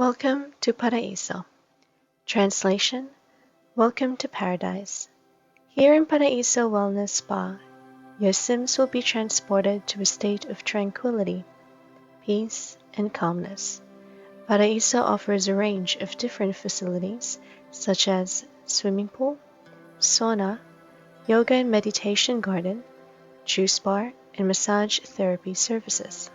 Welcome to Paraiso. Translation: Welcome to Paradise. Here in Paraiso Wellness Spa, your Sims will be transported to a state of tranquility, peace, and calmness. Paraiso offers a range of different facilities such as swimming pool, sauna, yoga and meditation garden, juice bar, and massage therapy services.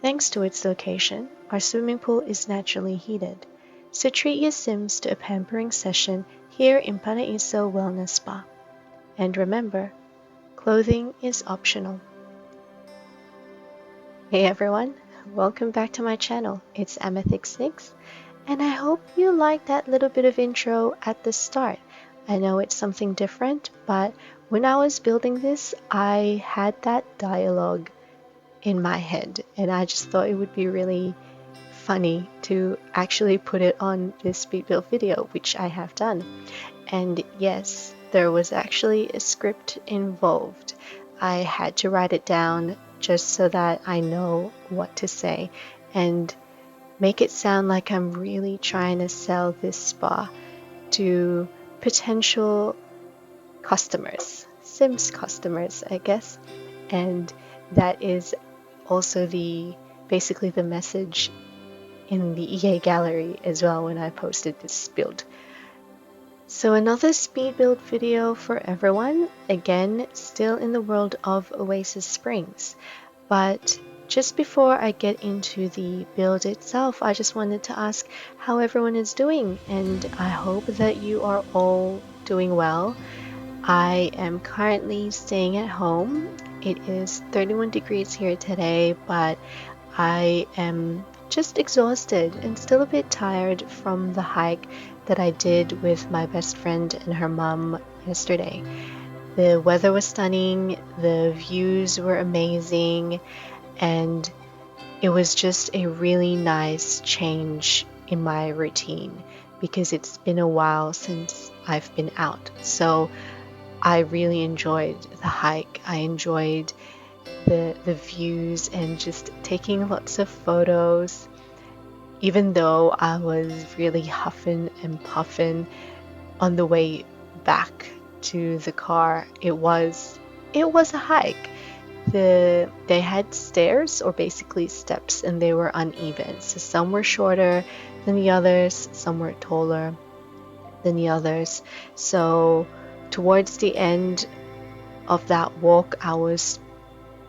Thanks to its location, our swimming pool is naturally heated, so treat your Sims to a pampering session here in Paraiso Wellness Spa. And remember, clothing is optional. Hey everyone, welcome back to my channel. It's Amethyst6, and I hope you liked that little bit of intro at the start. I know it's something different, but when I was building this, I had that dialogue in my head, and I just thought it would be really funny to actually put it on this speed build video, which I have done. And yes, there was actually a script involved. I had to write it down just so that I know what to say and make it sound like I'm really trying to sell this spa to potential customers, Sims customers, I guess. And that is also basically the message in the EA gallery as well when I posted this build. So another speed build video for everyone, again still in the world of Oasis Springs. But just before I get into the build itself, I just wanted to ask how everyone is doing, and I hope that you are all doing well. I am currently staying at home. It is 31 degrees here today, but I am just exhausted and still a bit tired from the hike that I did with my best friend and her mom yesterday. The weather was stunning, the views were amazing, and it was just a really nice change in my routine because it's been a while since I've been out. So I really enjoyed the hike. I enjoyed the views and just taking lots of photos. Even though I was really huffing and puffing on the way back to the car, it was a hike. They had stairs, or basically steps, and they were uneven. So some were shorter than the others, some were taller than the others. So towards the end of that walk, I was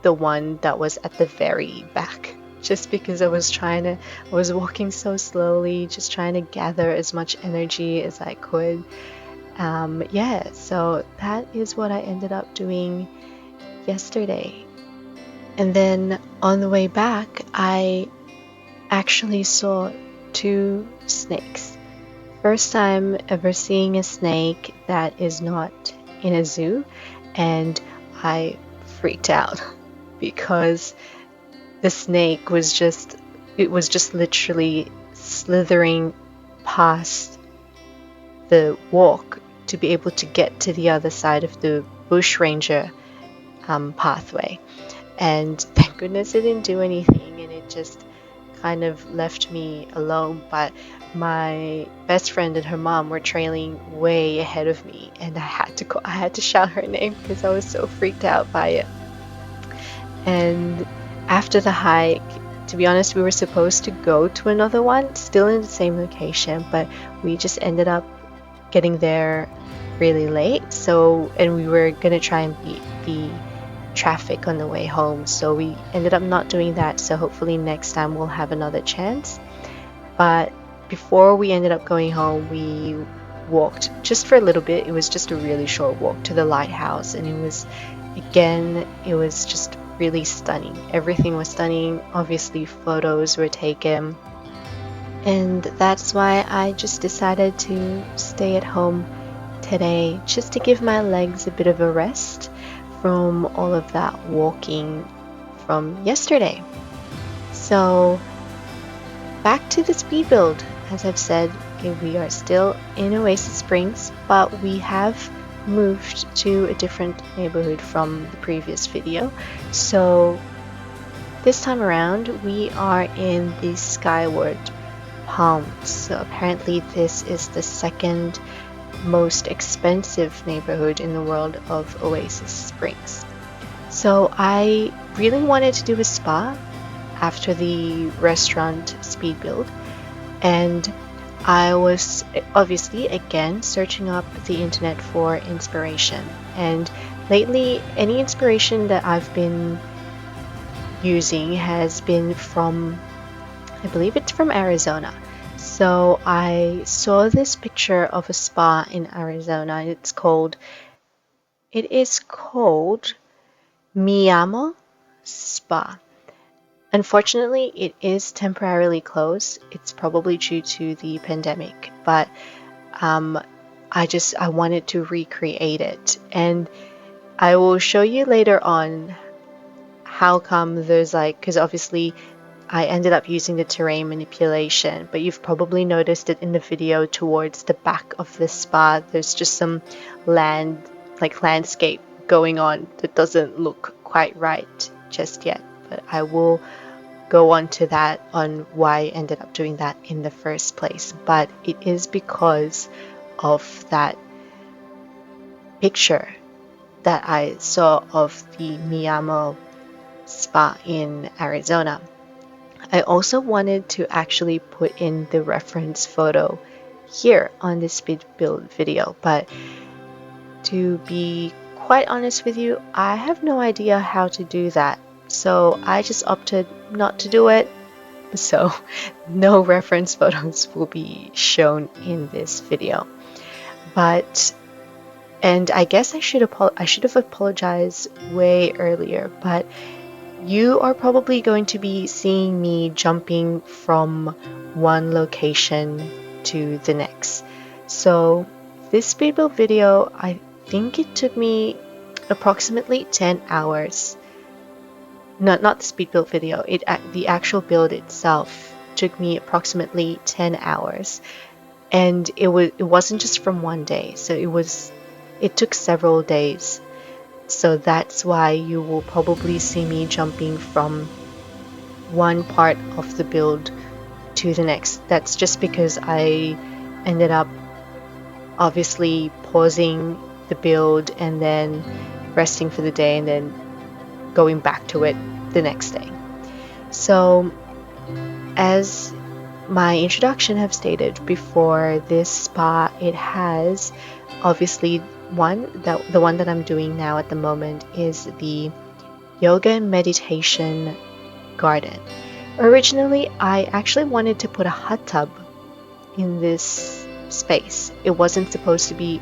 the one that was at the very back, just because I was walking so slowly, just trying to gather as much energy as I could. Yeah, so that is what I ended up doing yesterday. And then on the way back, I actually saw 2 snakes. First time ever seeing a snake that is not in a zoo, and I freaked out because the snake was just literally slithering past the walk to be able to get to the other side of the bush ranger pathway. And thank goodness it didn't do anything, and it just kind of left me alone. But my best friend and her mom were trailing way ahead of me, and I had to shout her name because I was so freaked out by it. And after the hike, to be honest, we were supposed to go to another one, still in the same location, but we just ended up getting there really late. And we were gonna try and beat the traffic on the way home, so we ended up not doing that. So hopefully next time we'll have another chance. But before we ended up going home, we walked just for a little bit. It was just a really short walk to the lighthouse, and it was just really stunning. Everything was stunning. Obviously photos were taken, and that's why I just decided to stay at home today, just to give my legs a bit of a rest from all of that walking from yesterday. So back to the speed build. As I've said, we are still in Oasis Springs, but we have moved to a different neighborhood from the previous video. So this time around we are in the Skyward Palms. So apparently this is the second most expensive neighborhood in the world of Oasis Springs. So I really wanted to do a spa after the restaurant speed build, and I was obviously again searching up the internet for inspiration, and lately any inspiration that I've been using has been from, I believe it's from Arizona. So I saw this picture of a spa in Arizona. It is called Miyamo Spa. Unfortunately, it is temporarily closed. It's probably due to the pandemic, but I wanted to recreate it, and I will show you later on how come there's like, because obviously I ended up using the terrain manipulation, but you've probably noticed it in the video towards the back of the spa. There's just some landscape going on that doesn't look quite right just yet, but I will go on to that on why I ended up doing that in the first place. But it is because of that picture that I saw of the Miyamo Spa in Arizona. I also wanted to actually put in the reference photo here on this speed build video, but to be quite honest with you, I have no idea how to do that. So I just opted not to do it. So no reference photos will be shown in this video. And I guess I should have apologized way earlier, but you are probably going to be seeing me jumping from one location to the next. So this speed build video, I think it took me approximately 10 hours. Not the speed build video, the actual build itself took me approximately 10 hours. And it wasn't just from one day, so it took several days. So that's why you will probably see me jumping from one part of the build to the next. That's just because I ended up obviously pausing the build and then resting for the day and then going back to it the next day. So as my introduction have stated before, this spa, it has obviously the one that I'm doing now at the moment is the yoga and meditation garden. Originally, I actually wanted to put a hot tub in this space. It wasn't supposed to be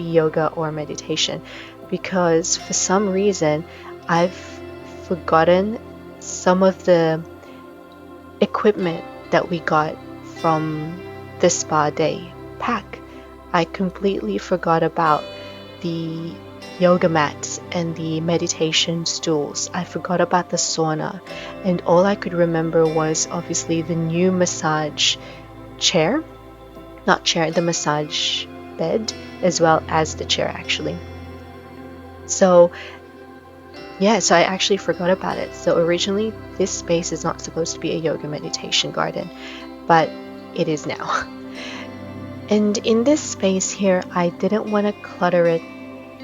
yoga or meditation, because for some reason I've forgotten some of the equipment that we got from the spa day pack. I completely forgot about the yoga mats and the meditation stools. I forgot about the sauna, and all I could remember was obviously the new massage the massage bed, as well as the chair actually. So I actually forgot about it. So originally this space is not supposed to be a yoga meditation garden, but it is now. And in this space here, I didn't want to clutter it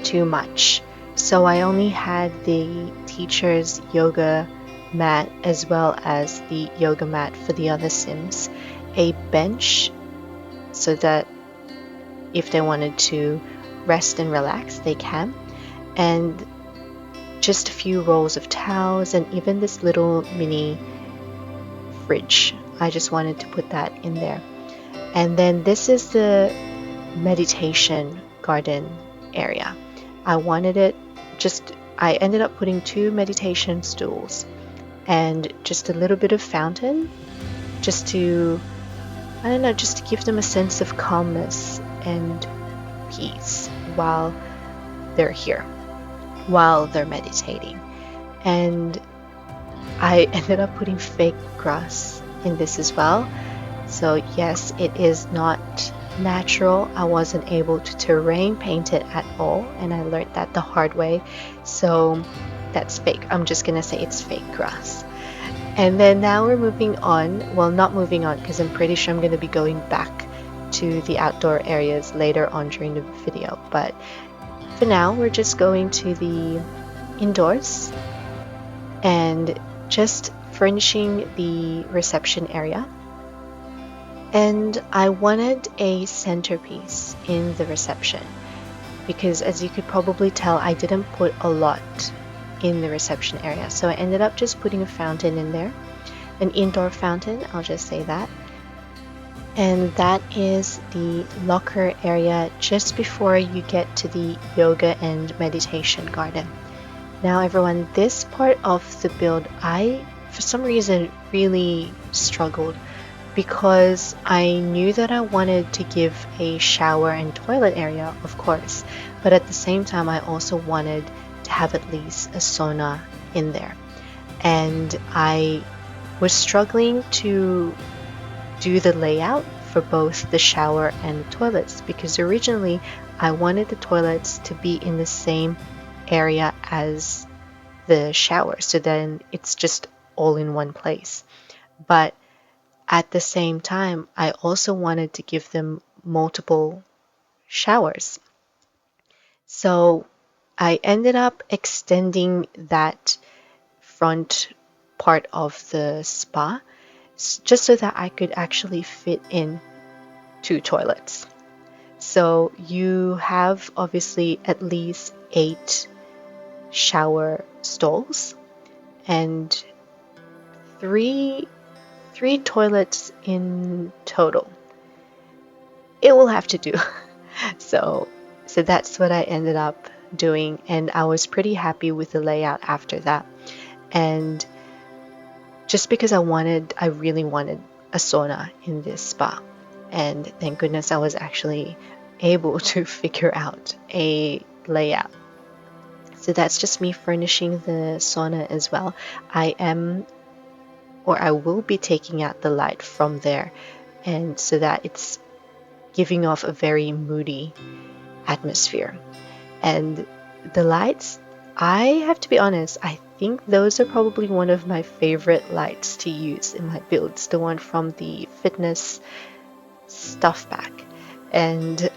too much. So I only had the teacher's yoga mat as well as the yoga mat for the other Sims, a bench so that if they wanted to rest and relax, they can, and just a few rolls of towels and even this little mini fridge. I just wanted to put that in there. And then this is the meditation garden area. I ended up putting 2 meditation stools and just a little bit of fountain, just to give them a sense of calmness and peace while they're here, while they're meditating. And I ended up putting fake grass in this as well. So yes, it is not natural. I wasn't able to terrain paint it at all, and I learned that the hard way. So that's fake. I'm just gonna say it's fake grass. And then now we're moving on. Well, not moving on because I'm pretty sure I'm going to be going back to the outdoor areas later on during the video. But for now, we're just going to the indoors and just furnishing the reception area. And I wanted a centerpiece in the reception because, as you could probably tell, I didn't put a lot in the reception area. So I ended up just putting a fountain in there, an indoor fountain, I'll just say that. And that is the locker area just before you get to the yoga and meditation garden. Now everyone, this part of the build, I, for some reason, really struggled because I knew that I wanted to give a shower and toilet area, of course, but at the same time I also wanted to have at least a sauna in there. And I was struggling to do the layout for both the shower and the toilets because originally I wanted the toilets to be in the same area as the shower, so then it's just all in one place. But at the same time, I also wanted to give them multiple showers. So I ended up extending that front part of the spa just so that I could actually fit in 2 toilets. So you have obviously at least 8 shower stalls and three toilets in total. It will have to do. So that's what I ended up doing, and I was pretty happy with the layout after that. And just because I really wanted a sauna in this spa, and thank goodness I was actually able to figure out a layout. So that's just me furnishing the sauna as well. I will be taking out the light from there, and so that it's giving off a very moody atmosphere. And the lights, I have to be honest, I think those are probably one of my favorite lights to use in my builds, the one from the fitness stuff bag. And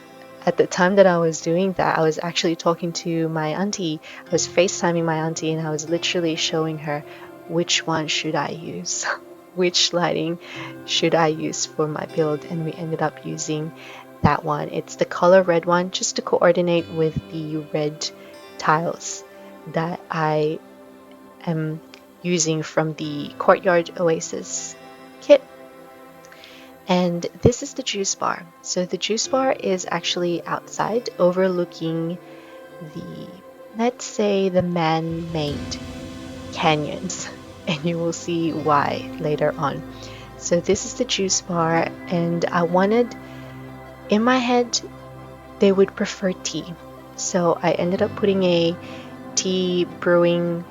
at the time that I was doing that, I was actually talking to my auntie. I was FaceTiming my auntie, and I was literally showing her which one should I use, which lighting should I use for my build, and we ended up using that one. It's the color red one, just to coordinate with the red tiles that I am using from the Courtyard Oasis kit. And this is the juice bar. So the juice bar is actually outside overlooking the, let's say, the man-made canyons, and you will see why later on. So this is the juice bar, and I wanted, in my head, they would prefer tea. So I ended up putting a tea brewing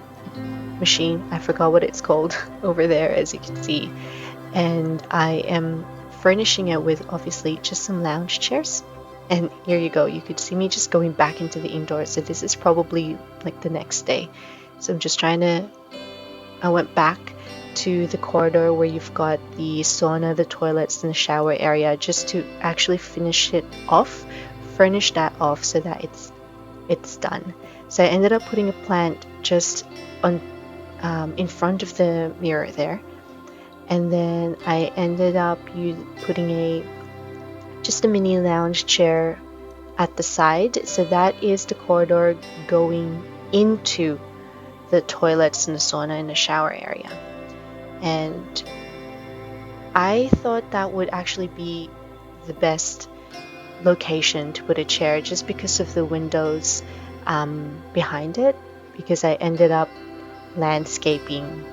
machine, I forgot what it's called, over there, as you can see. And I am furnishing it with obviously just some lounge chairs. And here you go, you could see me just going back into the indoors. So this is probably like the next day. So I'm just I went back to the corridor where you've got the sauna, the toilets, and the shower area, just to actually finish that off so that it's done. So I ended up putting a plant just on in front of the mirror there, and then I ended up putting just a mini lounge chair at the side. So that is the corridor going into the toilets and the sauna and the shower area. And I thought that would actually be the best location to put a chair, just because of the windows behind it, because I ended up landscaping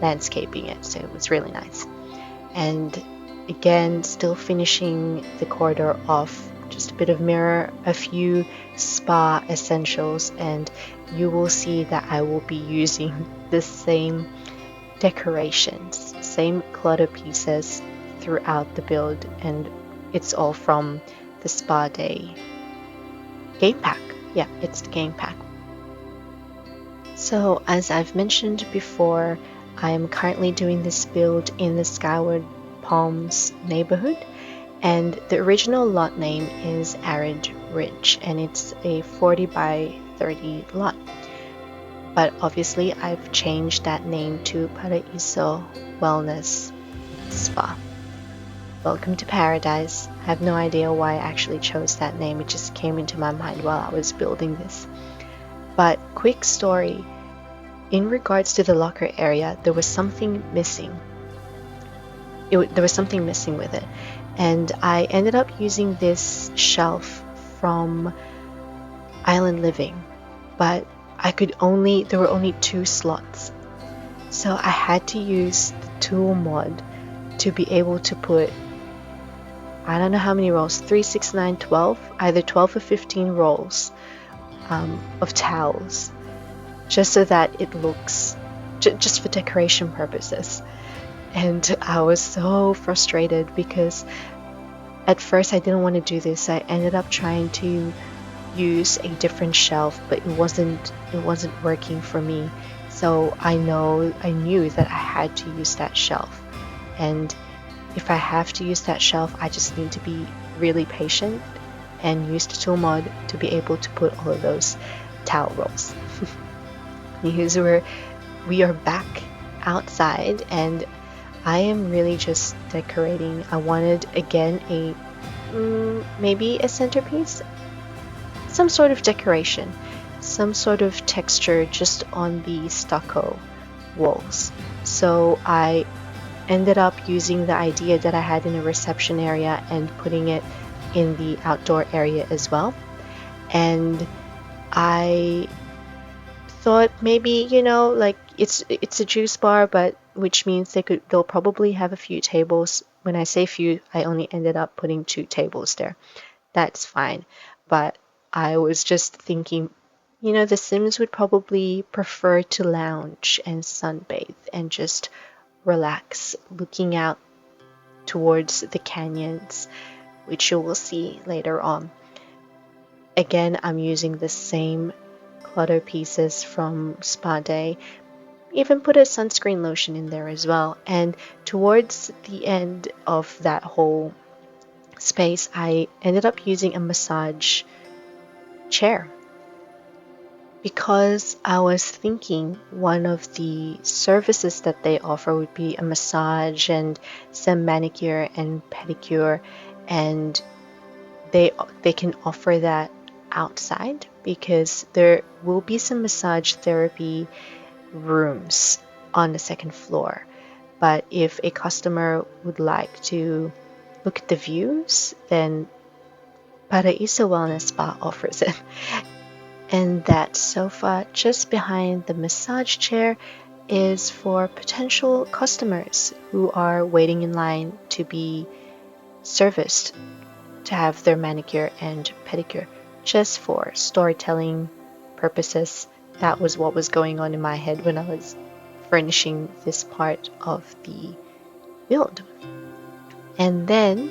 it, so it was really nice. And again, still finishing the corridor off, just a bit of mirror, a few spa essentials, and you will see that I will be using the same decorations, same clutter pieces throughout the build, and it's all from the Spa Day game pack. Yeah, it's the game pack. So as I've mentioned before, I am currently doing this build in the Skyward Palms neighbourhood, and the original lot name is Arid Ridge, and it's a 40 by 30 lot. But obviously I've changed that name to Paraiso Wellness Spa. Welcome to paradise. I have no idea why I actually chose that name. It just came into my mind while I was building this. But quick story, in regards to the locker area, there was something missing. There was something missing with it, and I ended up using this shelf from Island Living, but there were only 2 slots, so I had to use the tool mod to be able to put, I don't know how many rolls, 3, 6, 9, 12, either 12 or 15 rolls of towels, just so that it looks, just for decoration purposes. And I was so frustrated because at first I didn't want to do this. I ended up trying to use a different shelf, but it wasn't working for me. So I knew that I had to use that shelf, and if I have to use that shelf, I just need to be really patient and use the tool mod to be able to put all of those towel rolls. Because we are back outside, and I am really just decorating. I wanted again maybe a centerpiece, some sort of decoration, some sort of texture just on the stucco walls. So I ended up using the idea that I had in a reception area and putting it in the outdoor area as well. And I thought maybe, like it's a juice bar, but which means they'll probably have a few tables. When I say few, I only ended up putting 2 tables there. That's fine. But I was just thinking, the Sims would probably prefer to lounge and sunbathe and just relax, looking out towards the canyons, which you will see later on. Again, I'm using the same clutter pieces from Spa Day. Even put a sunscreen lotion in there as well. And towards the end of that whole space, I ended up using a massage chair, because I was thinking one of the services that they offer would be a massage and some manicure and pedicure, and they can offer that outside, because there will be some massage therapy rooms on the 2nd floor. But if a customer would like to look at the views, then Paraiso Wellness Spa offers it. And that sofa just behind the massage chair is for potential customers who are waiting in line to be serviced, to have their manicure and pedicure, just for storytelling purposes. That was what was going on in my head when I was furnishing this part of the build. And then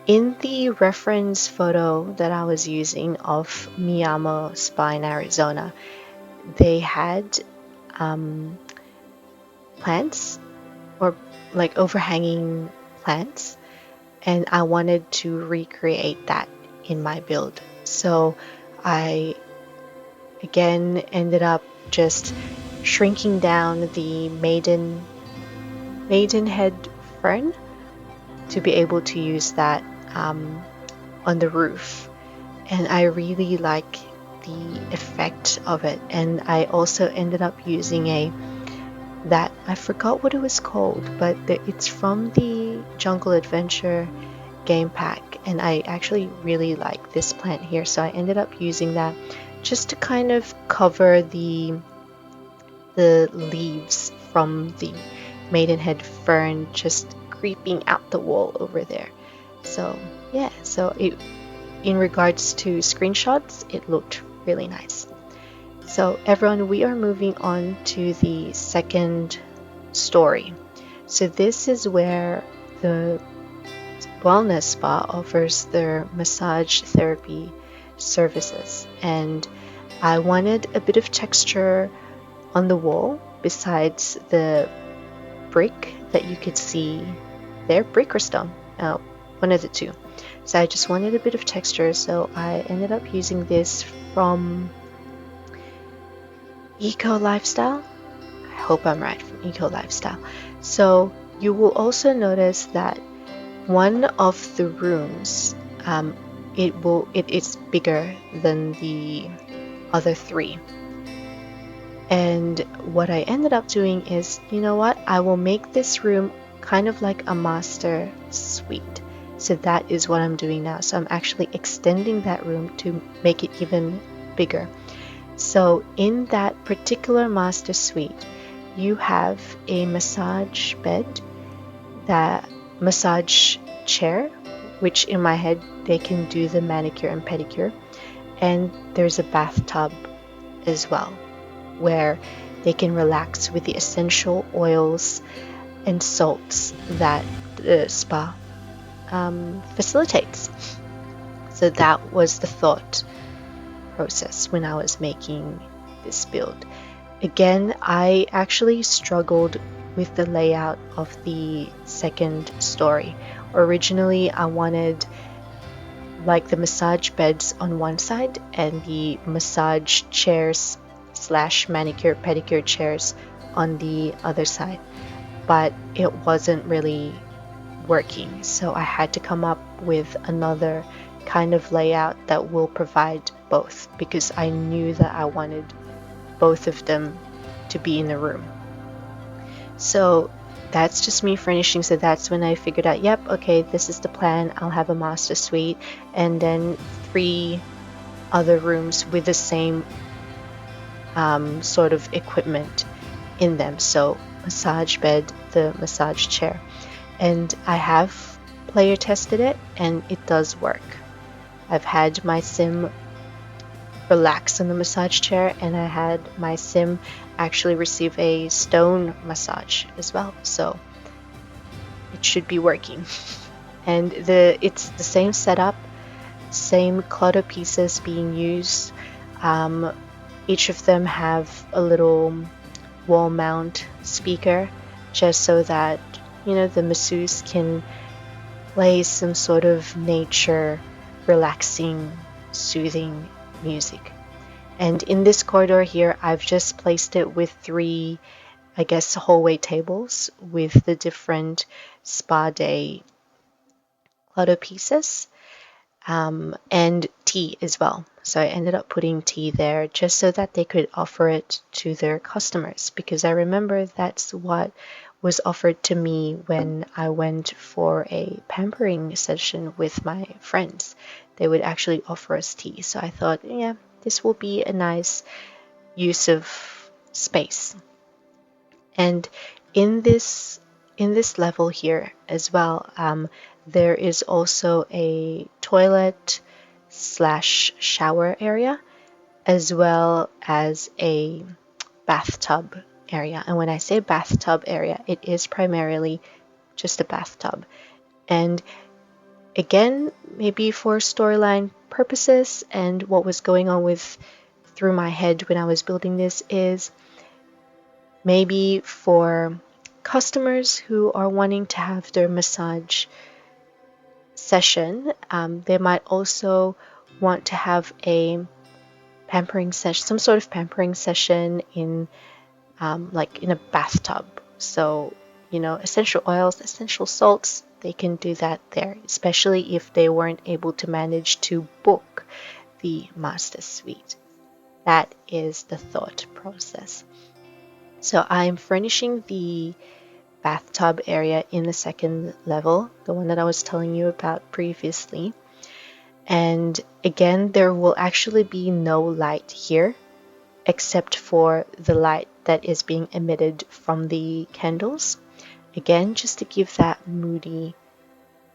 in the reference photo that I was using of Miyamo Spa in Arizona, they had plants, or like overhanging plants, and I wanted to recreate that in my build. So I again ended up just shrinking down the maidenhead fern to be able to use that on the roof, and I really like the effect of it. And I also ended up using I forgot what it was called, but it's from the Jungle Adventure game pack, and I actually really like this plant here, so I ended up using that just to kind of cover the leaves from the maidenhead fern just creeping out the wall over there. So yeah, in regards to screenshots, it looked really nice. So everyone, we are moving on to the 2nd story. So this is where the wellness spa offers their massage therapy services, and I wanted a bit of texture on the wall besides the brick that you could see there, brick or stone, one of the two. So I just wanted a bit of texture, so I ended up using this from Eco Lifestyle. I hope I'm right, from Eco Lifestyle. So you will also notice that one of the rooms, it's bigger than the other three. And what I ended up doing is, you know what, I will make this room kind of like a master suite. So that is what I'm doing now. So I'm actually extending that room to make it even bigger. So in that particular master suite, you have a massage bed, that massage chair, which in my head they can do the manicure and pedicure, and there's a bathtub as well, where they can relax with the essential oils and salts that the spa facilitates. So that was the thought process when I was making this build. Again, I actually struggled with the layout of the second story. Originally, I wanted like the massage beds on one side and the massage chairs / manicure pedicure chairs on the other side, but it wasn't really working, so I had to come up with another kind of layout that will provide both, because I knew that I wanted both of them to be in the room. So that's just me furnishing. So that's when I figured out, yep, okay, this is the plan. I'll have a master suite and then 3 other rooms with the same sort of equipment in them. So massage bed, the massage chair. And I have player tested it and it does work. I've had my sim relax on the massage chair, and I had my sim actually receive a stone massage as well, so it should be working. And it's the same setup, same clutter pieces being used. Each of them have a little wall mount speaker, just so that, you know, the masseuse can play some sort of nature relaxing, soothing music. And in this corridor here, I've just placed it with 3, I guess, hallway tables with the different spa day clutter pieces, and tea as well. So I ended up putting tea there just so that they could offer it to their customers, because I remember that's what was offered to me when I went for a pampering session with my friends. They would actually offer us tea. So I thought, yeah, this will be a nice use of space. And in this level here as well, there is also a toilet / shower area, as well as a bathtub area. And when I say bathtub area, it is primarily just a bathtub. And again, maybe for storyline purposes, and what was going on through my head when I was building this is maybe for customers who are wanting to have their massage session, they might also want to have a pampering session, some sort of pampering session in like in a bathtub. So, you know, essential oils, essential salts, they can do that there, especially if they weren't able to manage to book the master suite. That is the thought process. So I'm furnishing the bathtub area in the second level, the one that I was telling you about previously. And again, there will actually be no light here, except for the light that is being emitted from the candles. Again, just to give that moody,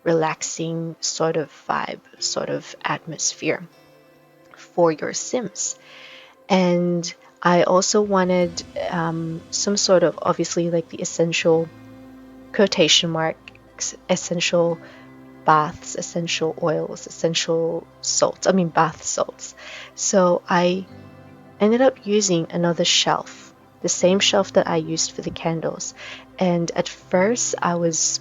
relaxing sort of vibe, sort of atmosphere for your Sims. And I also wanted some sort of, obviously, like the essential quotation marks, essential baths, essential oils, essential salts, bath salts. So I ended up using another shelf the same shelf that I used for the candles. And at first I was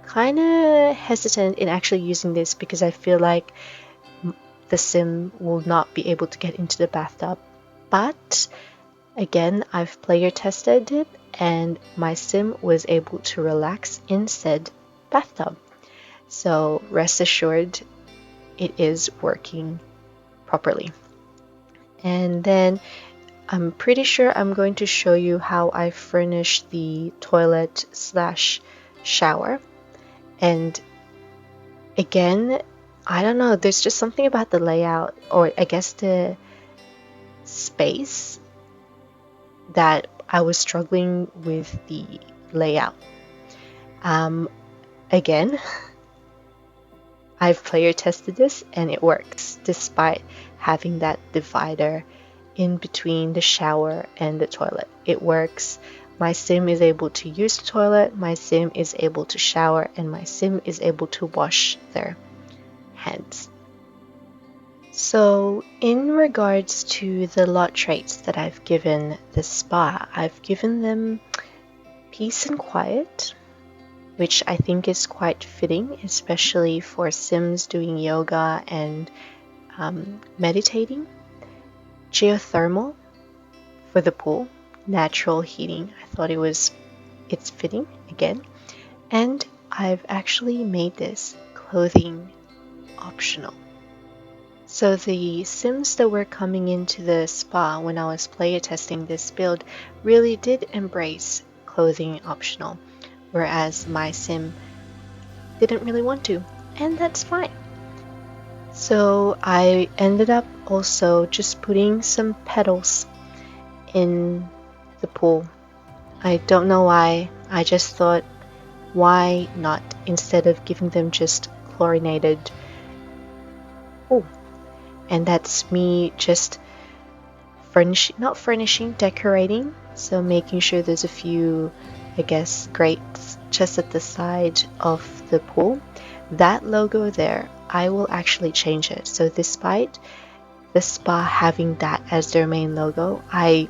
kind of hesitant in actually using this because I feel like the sim will not be able to get into the bathtub. But again, I've player tested it and my sim was able to relax in said bathtub. So rest assured, it is working properly. And then I'm pretty sure I'm going to show you how I furnish the toilet slash shower. And again, I don't know, there's just something about the layout, or I guess the space, that I was struggling with the layout. Again, I've player tested this and it works despite having that divider in between the shower and the toilet. It works. My sim is able to use the toilet, my sim is able to shower, and my sim is able to wash their hands. So in regards to the lot traits that I've given the spa, I've given them peace and quiet, which I think is quite fitting, especially for sims doing yoga and meditating. Geothermal for the pool, natural heating. I thought it's fitting again. And I've actually made this clothing optional. So the sims that were coming into the spa when I was player testing this build really did embrace clothing optional, whereas my sim didn't really want to, and that's fine. So I ended up also just putting some petals in the pool. I don't know why, I just thought, why not, instead of giving them just chlorinated. Oh, and that's me just decorating. So making sure there's a few, I guess, grates just at the side of the pool. That logo there, I will actually change it. So despite the spa having that as their main logo, I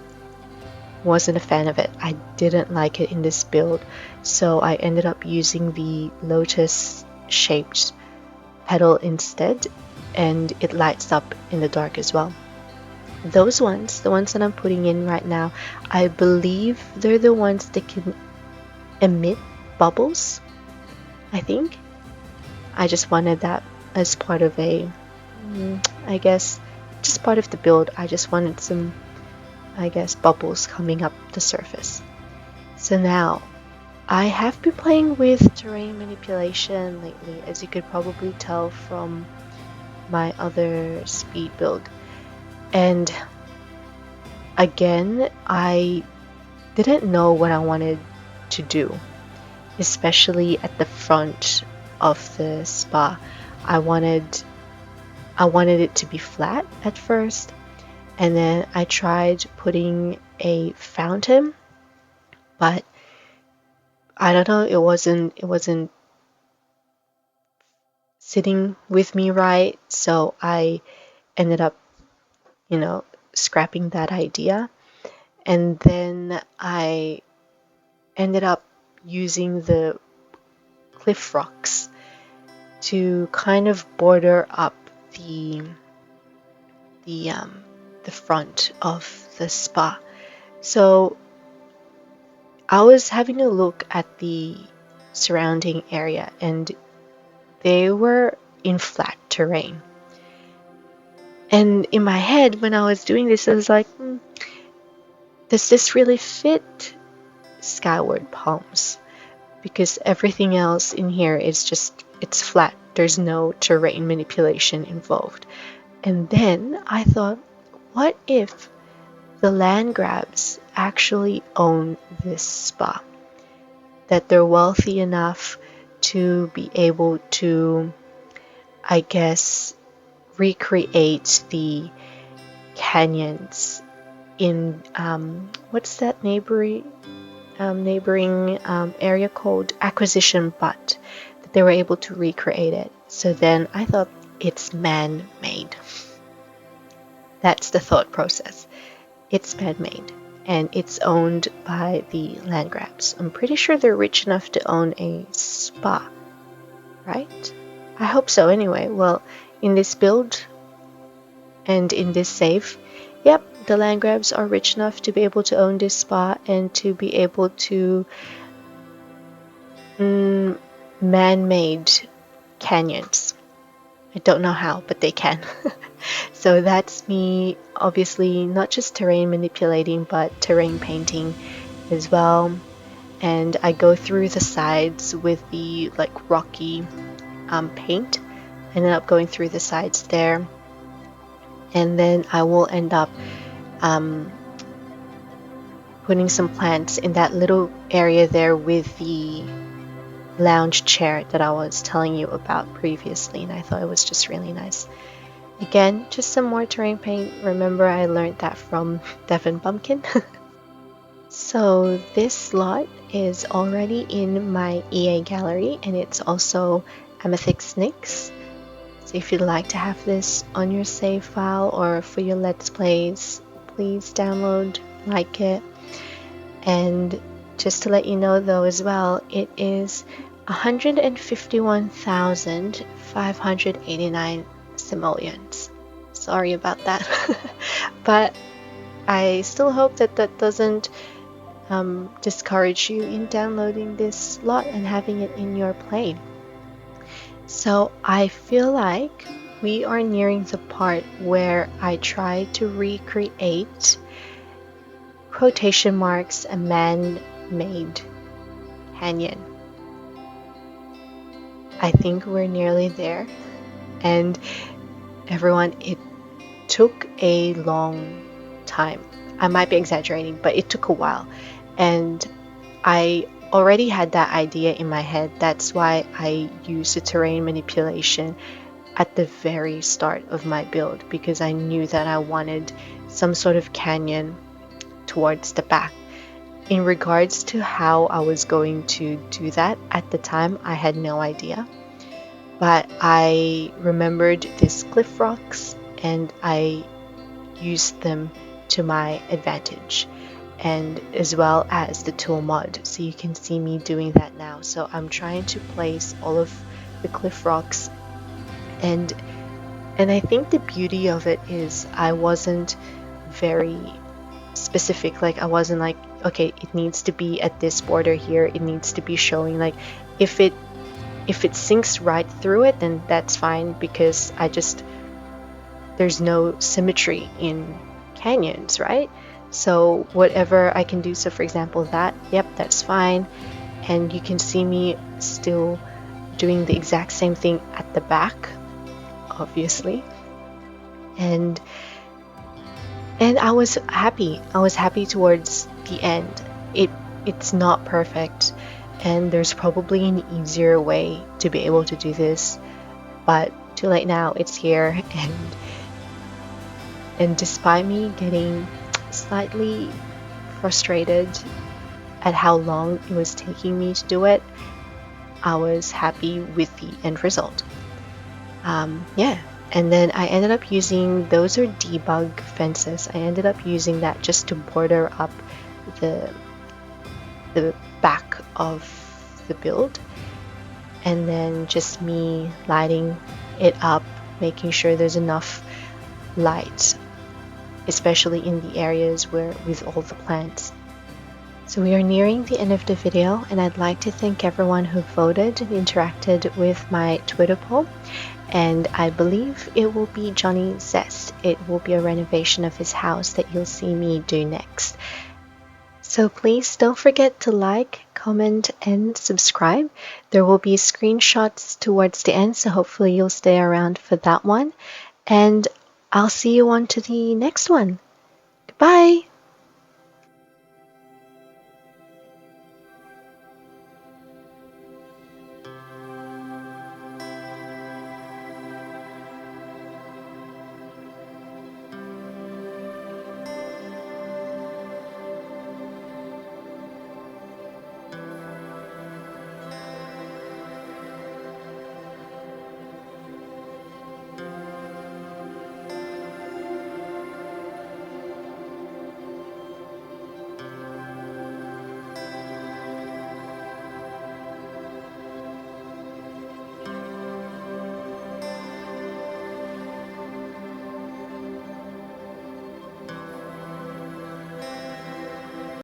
wasn't a fan of it. I didn't like it in this build. So I ended up using the lotus shaped petal instead, and it lights up in the dark as well. Those ones, the ones that I'm putting in right now, I believe they're the ones that can emit bubbles, I think. I just wanted that as part of a, I guess, just part of the build. I just wanted some, I guess, bubbles coming up the surface. So now, I have been playing with terrain manipulation lately, as you could probably tell from my other speed build. And again, I didn't know what I wanted to do, especially at the front of the spa. I wanted it to be flat at first, and then I tried putting a fountain, but I don't know, it wasn't sitting with me right, so I ended up, scrapping that idea. And then I ended up using the cliff rocks to kind of border up the front of the spa. So I was having a look at the surrounding area, and they were in flat terrain. And in my head, when I was doing this, I was like, does this really fit Skyward Palms? Because everything else in here is just, it's flat. There's no terrain manipulation involved. And then I thought, what if the Landgraabs actually own this spa? That they're wealthy enough to be able to, I guess, recreate the canyons in what's that neighboring area called Acquisition Butte, that they were able to recreate it. So then I thought, it's man-made. That's the thought process. It's man-made. and it's owned by the Landgraabs. I'm pretty sure they're rich enough to own a spa, right? I hope so anyway. Well, in this build and in this save, yep, the Landgraabs are rich enough to be able to own this spa and to be able to man-made canyons. I don't know how, but they can. So that's me, obviously not just terrain manipulating, but terrain painting as well. And I go through the sides with the like rocky paint. I ended up going through the sides there, and then I will end up putting some plants in that little area there with the lounge chair that I was telling you about previously, and I thought it was just really nice. Again, just some more terrain paint. Remember, I learned that from Devon Pumpkin. So this lot is already in my EA gallery, and it's also Amethyst Nyx. So if you'd like to have this on your save file or for your Let's Plays, please download, like it. And just to let you know though as well, it is 151,589 simoleons. Sorry about that. But I still hope that that doesn't discourage you in downloading this lot and having it in your play. So I feel like we are nearing the part where I try to recreate, quotation marks, a man-made canyon. I think we're nearly there, and everyone, it took a long time. I might be exaggerating, but it took a while, and I already had that idea in my head. That's why I used the terrain manipulation at the very start of my build, because I knew that I wanted some sort of canyon towards the back. In regards to how I was going to do that at the time, I had no idea, but I remembered these cliff rocks and I used them to my advantage, and as well as the tool mod. So you can see me doing that now. So I'm trying to place all of the cliff rocks, and I think the beauty of it is I wasn't very specific. Like I wasn't like, okay, it needs to be at this border here, it needs to be showing. Like if it sinks right through it, then that's fine, because there's no symmetry in canyons, right? So whatever I can do, so for example that, yep, that's fine. And you can see me still doing the exact same thing at the back, obviously. And I was happy towards the end. It's not perfect, and there's probably an easier way to be able to do this, but too late now, it's here. And despite me getting slightly frustrated at how long it was taking me to do it, I was happy with the end result. Yeah. And then I ended up using, those are debug fences. I ended up using that just to border up the back of the build. And then just me lighting it up, making sure there's enough light, especially in the areas where with all the plants. So we are nearing the end of the video, and I'd like to thank everyone who voted and interacted with my Twitter poll. And I believe it will be Johnny Zest. It will be a renovation of his house that you'll see me do next. So please don't forget to like, comment, and subscribe. There will be screenshots towards the end, so hopefully you'll stay around for that one. And I'll see you on to the next one. Goodbye!